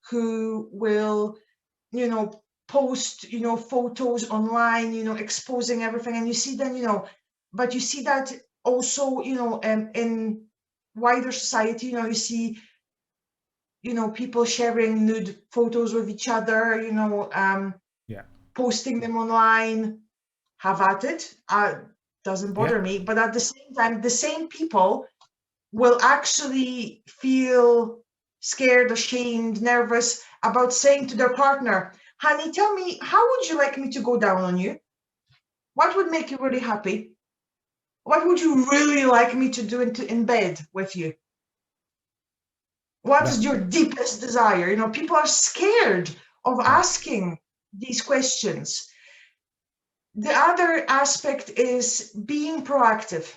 [SPEAKER 2] who will, post, photos online, exposing everything. And you see then, but you see that also, in wider society, you see, people sharing nude photos with each other,
[SPEAKER 1] Yeah.
[SPEAKER 2] posting them online. Have at it. Doesn't
[SPEAKER 1] Yeah.
[SPEAKER 2] bother me. But at the same time, the same people will actually feel scared, ashamed, nervous about saying to their partner, honey, tell me, how would you like me to go down on you? What would make you really happy? What would you really like me to do in bed with you? What
[SPEAKER 1] That,
[SPEAKER 2] is your deepest desire? You know, people are scared of
[SPEAKER 1] yeah,
[SPEAKER 2] asking these questions. The other aspect is being proactive.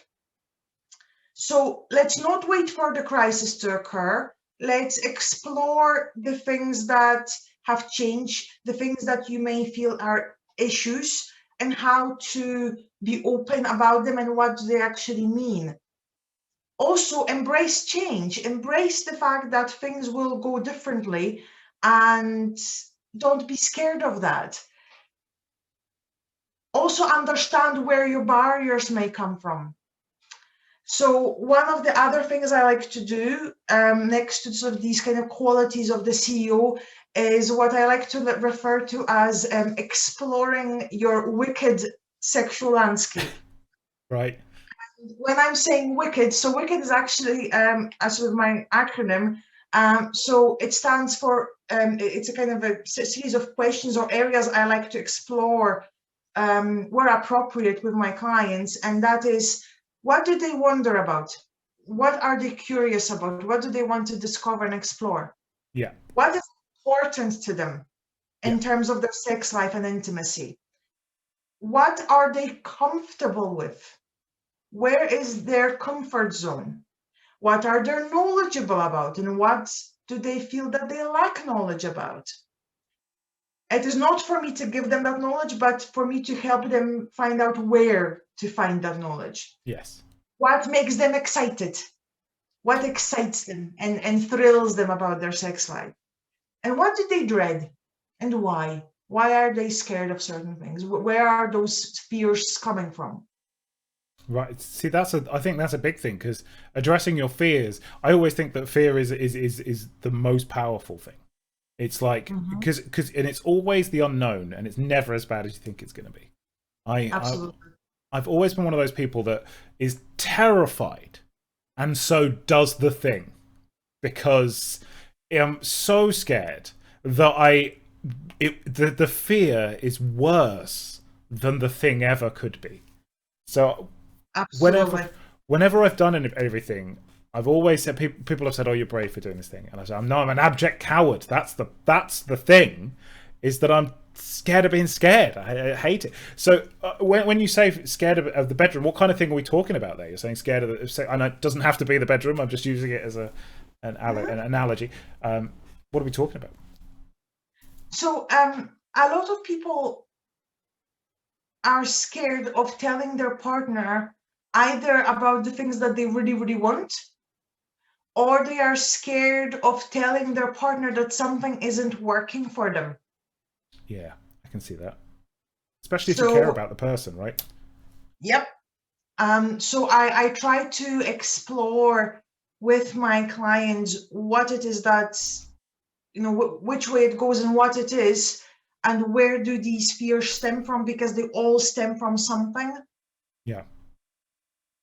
[SPEAKER 2] So let's not wait for the crisis to occur. Let's explore the things that have changed, the things that you may feel are issues, and how to be open about them and what they actually mean. Also, embrace change, embrace the fact that things will go differently, and don't be scared of that. Also, understand where your barriers may come from. So one of the other things I like to do, next to sort of these kind of qualities of the CEO, is what I like to refer to as exploring your wicked sexual landscape.
[SPEAKER 1] right.
[SPEAKER 2] When I'm saying wicked, so wicked is actually as with my acronym. So it stands for, it's a kind of a series of questions or areas I like to explore where appropriate with my clients. And that is, what do they wonder about? What are they curious about? What do they want to discover and explore?
[SPEAKER 1] Yeah,
[SPEAKER 2] What is important to them
[SPEAKER 1] yeah,
[SPEAKER 2] in terms of their sex life and intimacy? What are they comfortable with? Where is their comfort zone? What are they knowledgeable about? And what do they feel that they lack knowledge about? It is not for me to give them that knowledge, but for me to help them find out where to find that knowledge.
[SPEAKER 1] yes.
[SPEAKER 2] What makes them excited? What excites them and thrills them about their sex life? And what do they dread? And why? Why are they scared of certain things? Where are those fears coming from?
[SPEAKER 1] Right. See, I think that's a big thing because addressing your fears. I always think that fear is the most powerful thing. It's like
[SPEAKER 2] Mhm.
[SPEAKER 1] because and it's always the unknown, and it's never as bad as you think it's going to be. I
[SPEAKER 2] Absolutely.
[SPEAKER 1] I've always been one of those people that is terrified, and so does the thing because I'm so scared that the fear is worse than the thing ever could be. So whenever
[SPEAKER 2] Absolutely.
[SPEAKER 1] whenever I've done everything, I've always said people have said, "Oh, you're brave for doing this thing," and I said, "No, I'm an abject coward." That's the thing, is that I'm scared of being scared. I hate it. So when you say scared of the bedroom, what kind of thing are we talking about there? You're saying scared of the, and it doesn't have to be the bedroom. I'm just using it as an analogy. What are we talking about?
[SPEAKER 2] So a lot of people are scared of telling their partner either about the things that they really, really want, or they are scared of telling their partner that something isn't working for them.
[SPEAKER 1] Yeah, I can see that. Especially if you care
[SPEAKER 2] So,
[SPEAKER 1] about the person, right?
[SPEAKER 2] yep. So I try to explore with my clients what it is that, you know, which way it goes and what it is, and where do these fears stem from, because they all stem from something,
[SPEAKER 1] Yeah,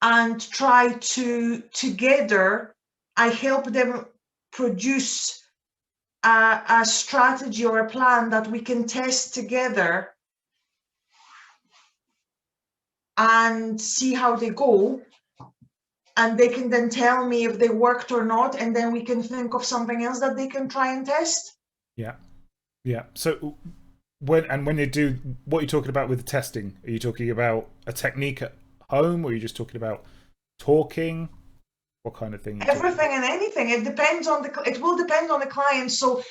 [SPEAKER 2] and try to together, I help them produce a strategy or a plan that we can test together and see how they go, and they can then tell me if they worked or not, and then we can think of something else that they can try and test.
[SPEAKER 1] yeah, yeah. So when you do what you're talking about with the testing, are you talking about a technique at home, or are you just talking about talking? What kind of thing are you talking
[SPEAKER 2] Everything
[SPEAKER 1] about?
[SPEAKER 2] and anything, it depends on it will depend on the client. So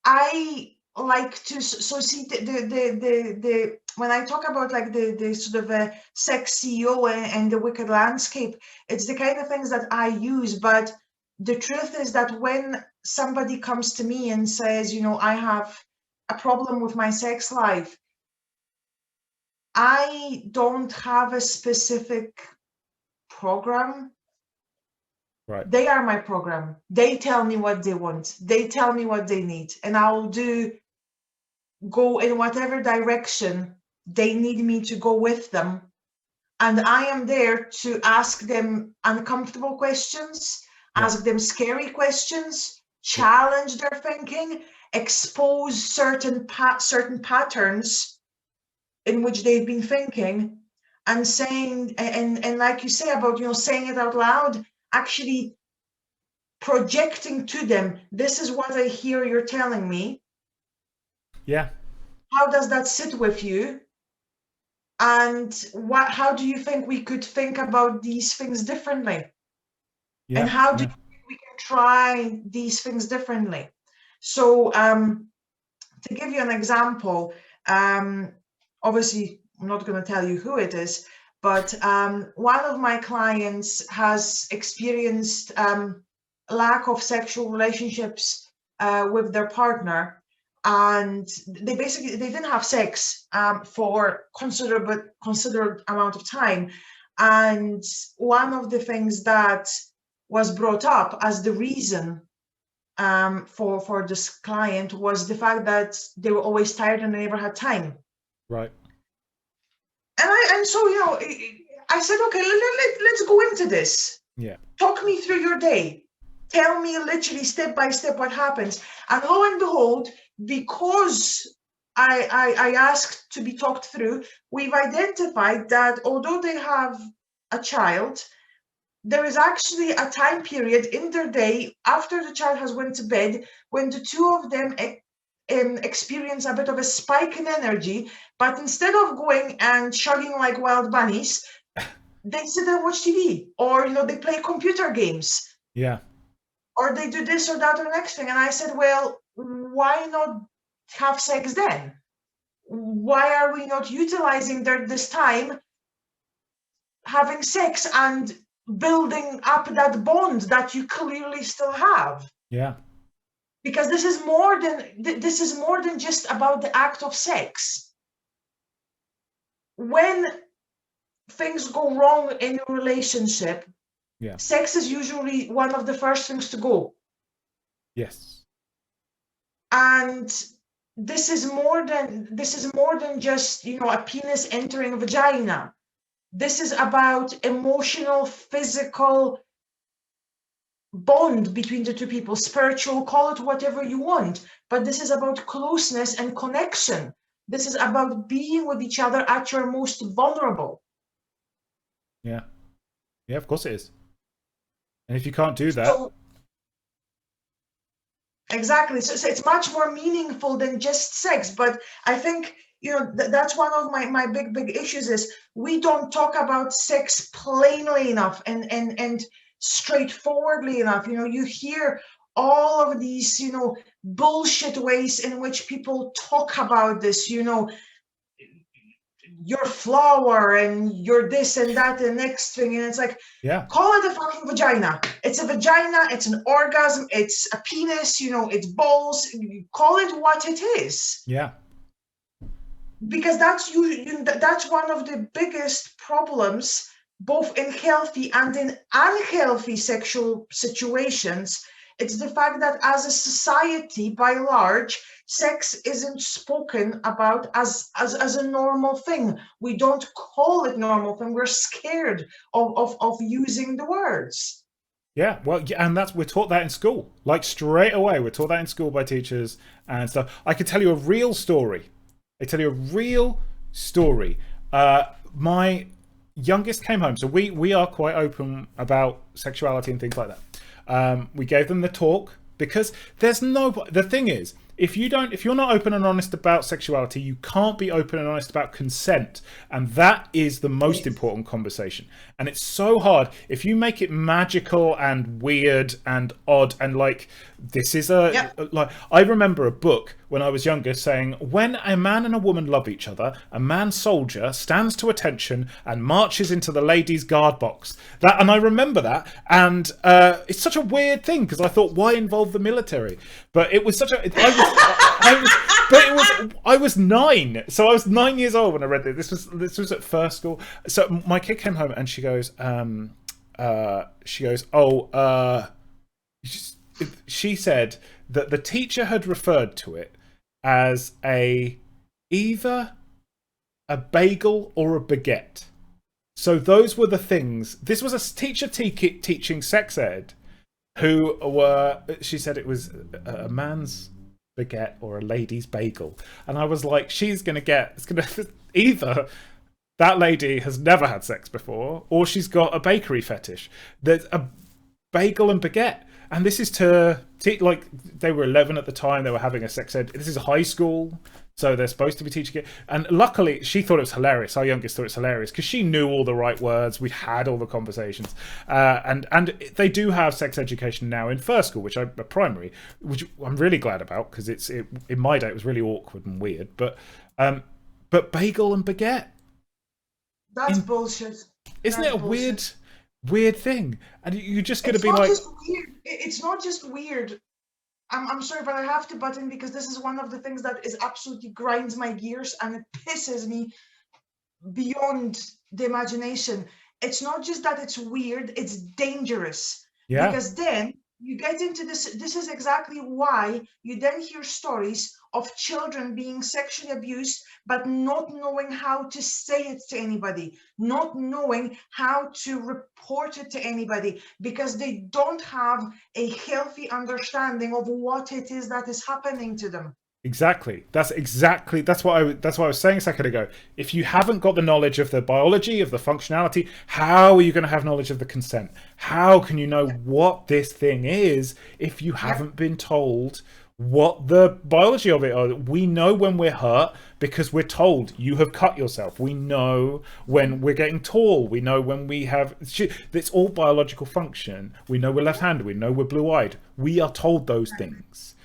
[SPEAKER 2] I like to, so see the when I talk about like the sort of a sex CEO and the wicked landscape, it's the kind of things that I use. But the truth is that when somebody comes to me and says, you know, I have a problem with my sex life, I don't have a specific program.
[SPEAKER 1] Right.
[SPEAKER 2] They are my program. They tell me what they want. They tell me what they need, and I'll go in whatever direction they need me to go with them. And I am there to ask them uncomfortable questions,
[SPEAKER 1] Yeah.
[SPEAKER 2] ask them scary questions,
[SPEAKER 1] Yeah.
[SPEAKER 2] challenge their thinking, expose certain patterns in which they've been thinking, and saying, and like you say about, you know, saying it out loud, actually projecting to them, this is what I hear you're telling me.
[SPEAKER 1] Yeah.
[SPEAKER 2] How does that sit with you? And how do you think we could think about these things differently?
[SPEAKER 1] Yeah.
[SPEAKER 2] And how do
[SPEAKER 1] Yeah.
[SPEAKER 2] you think we can try these things differently? So to give you an example, obviously I'm not going to tell you who it is, but one of my clients has experienced lack of sexual relationships with their partner, and they didn't have sex for considerable amount of time. And one of the things that was brought up as the reason for this client was the fact that they were always tired and they never had time.
[SPEAKER 1] Right.
[SPEAKER 2] And so, you know, I said, okay, let's go into this.
[SPEAKER 1] Yeah.
[SPEAKER 2] Talk me through your day. Tell me literally step by step what happens. And lo and behold, because I asked to be talked through, we've identified that although they have a child, there is actually a time period in their day after the child has went to bed when the two of them experience a bit of a spike in energy, but instead of going and chugging like wild bunnies, they sit and watch TV, or you know, they play computer games,
[SPEAKER 1] Yeah.
[SPEAKER 2] or they do this or that or next thing. And I said, well, why not have sex then? Why are we not utilizing this time having sex and building up that bond that you clearly still have?
[SPEAKER 1] Yeah.
[SPEAKER 2] Because this is more than just about the act of sex. When things go wrong in a relationship,
[SPEAKER 1] Yeah.
[SPEAKER 2] sex is usually one of the first things to go.
[SPEAKER 1] Yes.
[SPEAKER 2] And this is more than just, you know, a penis entering a vagina. This is about emotional, physical bond between the two people, spiritual, call it whatever you want, but this is about closeness and connection. This is about being with each other at your most vulnerable.
[SPEAKER 1] Yeah. Yeah, of course it is. And if you can't do that,
[SPEAKER 2] So exactly, so it's much more meaningful than just sex. But I think, you know, that's one of my big issues is we don't talk about sex plainly enough and straightforwardly enough. You know, you hear all of these, you know, bullshit ways in which people talk about this, you know, your flower and your this and that and next thing, and it's like,
[SPEAKER 1] yeah.
[SPEAKER 2] call it a fucking vagina. It's a vagina, it's an orgasm, it's a penis, you know, it's balls. Call it what it is.
[SPEAKER 1] Yeah.
[SPEAKER 2] Because that's one of the biggest problems, both in healthy and in unhealthy sexual situations. It's the fact that as a society, by large, sex isn't spoken about as a normal thing. We don't call it normal thing. We're scared of using the words.
[SPEAKER 1] Yeah, well, yeah, and we're taught that in school. Like straight away, we're taught that in school by teachers and stuff. I could tell you a real story. I tell you a real story. My youngest came home, so we are quite open about sexuality and things like that. We gave them the talk because there's no. The thing is, if you're not open and honest about sexuality, you can't be open and honest about consent, and that is the most important conversation. And it's so hard if you make it magical and weird and odd and like this is like I remember a book when I was younger saying when a man and a woman love each other, a man soldier stands to attention and marches into the ladies' guard box. And I remember that, and it's such a weird thing because I thought, why involve the military? But it was such a I was 9, so I was 9 years old when I read this. This was at first school. So my kid came home and she goes, she said that the teacher had referred to it as either a bagel or a baguette. So those were the things. This was a teacher teaching sex ed, who were. She said it was a man's baguette or a lady's bagel, and I was like, it's gonna either that lady has never had sex before, or she's got a bakery fetish. There's a bagel and baguette. and this is to like they were 11 at the time. They were having a sex ed. This is high school, so they're supposed to be teaching it. And luckily, she thought it was hilarious. Our youngest thought it was hilarious because she knew all the right words. We'd had all the conversations, and they do have sex education now in first school, primary, which I'm really glad about because in my day it was really awkward and weird. But bagel and baguette.
[SPEAKER 2] That's bullshit.
[SPEAKER 1] Isn't it a weird thing? And you're just going to be like,
[SPEAKER 2] it's not just weird. I'm sorry, but I have to butt in because this is one of the things that is absolutely grinds my gears and it pisses me beyond the imagination. It's not just that it's weird, it's dangerous.
[SPEAKER 1] Yeah.
[SPEAKER 2] Because then you get into this is exactly why you then hear stories of children being sexually abused, but not knowing how to say it to anybody, not knowing how to report it to anybody, because they don't have a healthy understanding of what it is that is happening to them.
[SPEAKER 1] Exactly. That's what I was saying a second ago. If you haven't got the knowledge of the biology, of the functionality, how are you going to have knowledge of the consent? How can you know what this thing is if you haven't been told what the biology of it are? We know when we're hurt because we're told you have cut yourself. We know when we're getting tall. We know when we have. It's all biological function. We know we're left-handed. We know we're blue-eyed. We are told those things.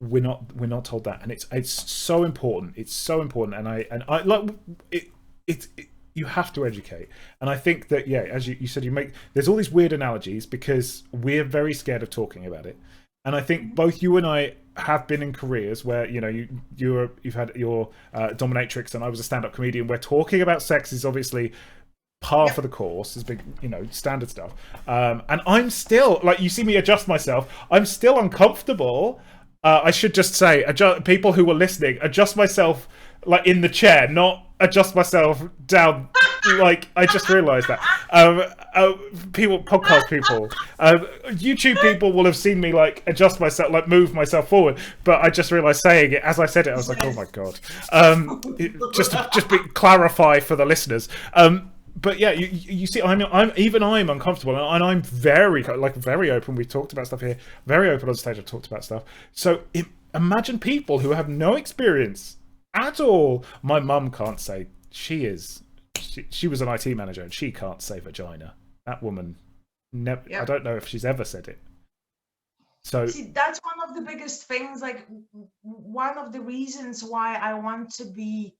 [SPEAKER 1] We're not told that, and it's so important. It's so important, and I like it. You have to educate, and I think that as you said, there's all these weird analogies because we're very scared of talking about it, and I think both you and I have been in careers where you've had your dominatrix, and I was a stand-up comedian where talking about sex is obviously par for the course, has been standard stuff, and I'm still like, you see me adjust myself, I'm still uncomfortable. I should just say, people who were listening, adjust myself like in the chair, not adjust myself down. Like, I just realised that. Podcast people, YouTube people will have seen me like adjust myself, like move myself forward. But I just realised saying it as I said it, I was like, oh my god. Just clarify for the listeners. But yeah, you see, I'm uncomfortable, and I'm very open. We've talked about stuff here, very open on stage. I've talked about stuff. So imagine people who have no experience at all. My mum can't say she was an IT manager, and she can't say vagina. That woman never. I don't know if she's ever said it. So
[SPEAKER 2] see, that's one of the biggest things. Like, one of the reasons why I want to be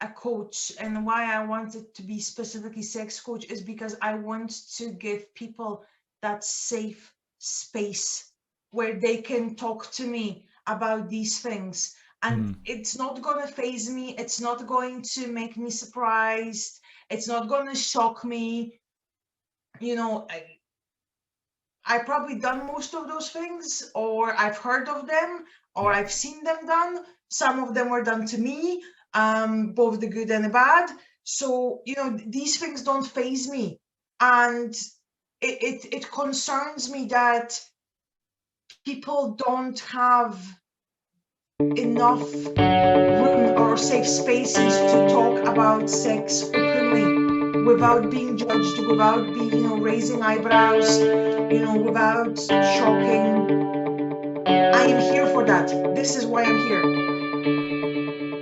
[SPEAKER 2] a coach and why I wanted to be specifically sex coach is because I want to give people that safe space where they can talk to me about these things, and it's not going to faze me, it's not going to make me surprised, it's not going to shock me. I've probably done most of those things, or I've heard of them, or I've seen them done. Some of them were done to me, both the good and the bad. So these things don't faze me, and it concerns me that people don't have enough room or safe spaces to talk about sex openly without being judged, without being raising eyebrows, without shocking. I am here for that. This is why I'm here.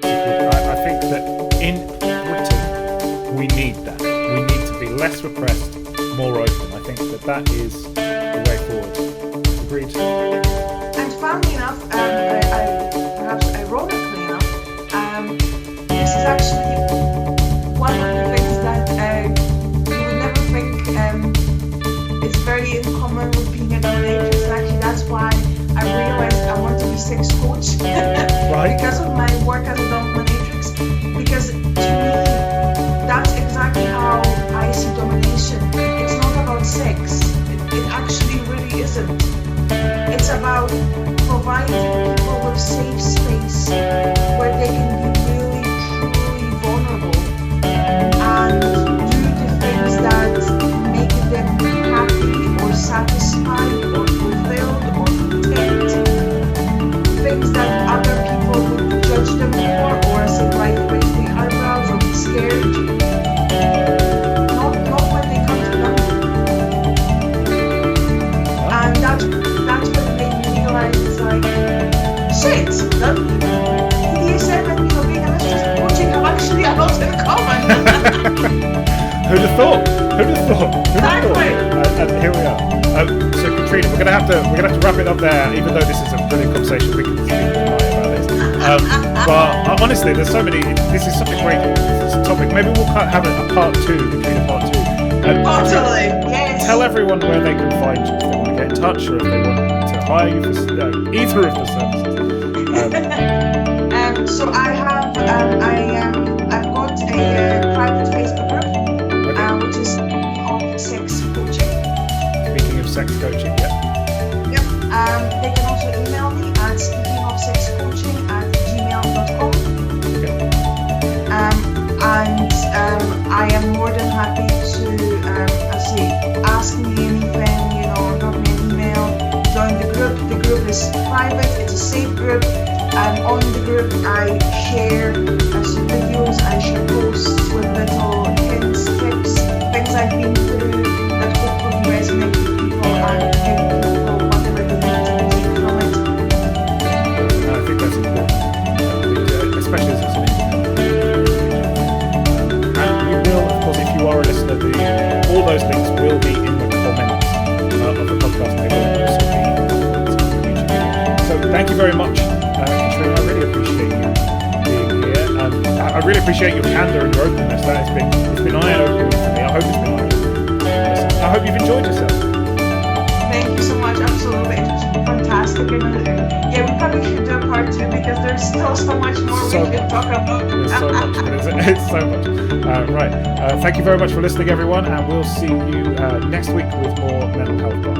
[SPEAKER 1] I think that in Britain we need that. We need to be less repressed, more open. I think that is the way forward. Agreed.
[SPEAKER 2] And funnily enough, perhaps ironically enough, this is actually one of the things that you would never think is very in common with being a dominatrix. And actually, that's why I realized I want to be sex coach.
[SPEAKER 1] Right.
[SPEAKER 2] Because of my work as a dominatrix. Because to me, that's exactly how I see domination. It's not about sex. It actually really isn't. It's about providing people with safe space where they can be really, truly vulnerable and do the things that make them happy or satisfied or fulfilled or content. Things that other people would judge them for, or as a raise the eyebrows or be scared. Not when they come to them. And that's
[SPEAKER 1] thought? And here we are. So Katrina, we're gonna have to wrap it up there. Even though this is a brilliant conversation, we can speak all night about this. But honestly, there's so many. This is such a great topic. Maybe we'll have a part 2, Katrina, part 2.
[SPEAKER 2] Totally. Yes.
[SPEAKER 1] Tell everyone where they can find you if they want to get in touch, or if they want to hire you for either of the services.
[SPEAKER 2] So I have I've got a private Facebook group, which is on sex coaching.
[SPEAKER 1] Speaking of sex coaching, yeah.
[SPEAKER 2] Yep. They can also email me at speakingofsexcoaching@gmail.com.
[SPEAKER 1] Okay.
[SPEAKER 2] And I am more than happy to ask me anything, drop me an email, join the group. The group is private, it's a safe group. On the group I share some videos, I share posts with little hints, tips, things I've been through that hopefully resonate with people and give people whatever they need to take from it.
[SPEAKER 1] I think that's important, especially as it's an independent. And we will, of course, if you are a listener, all those links will be in the comments of the podcast. They will also be on YouTube. So thank you very much, Katrina. I really appreciate you being here. I really appreciate your candor and your openness. It's been eye-opening for me. I hope it's been eye-opening. I hope you've enjoyed yourself.
[SPEAKER 2] Thank you so much. Absolutely, it was fantastic. And yeah, we probably should do a part 2 because there's still so much more we can talk about.
[SPEAKER 1] There's so much. It's so much. Right. Thank you very much for listening, everyone, and we'll see you next week with more Mental Health Bar.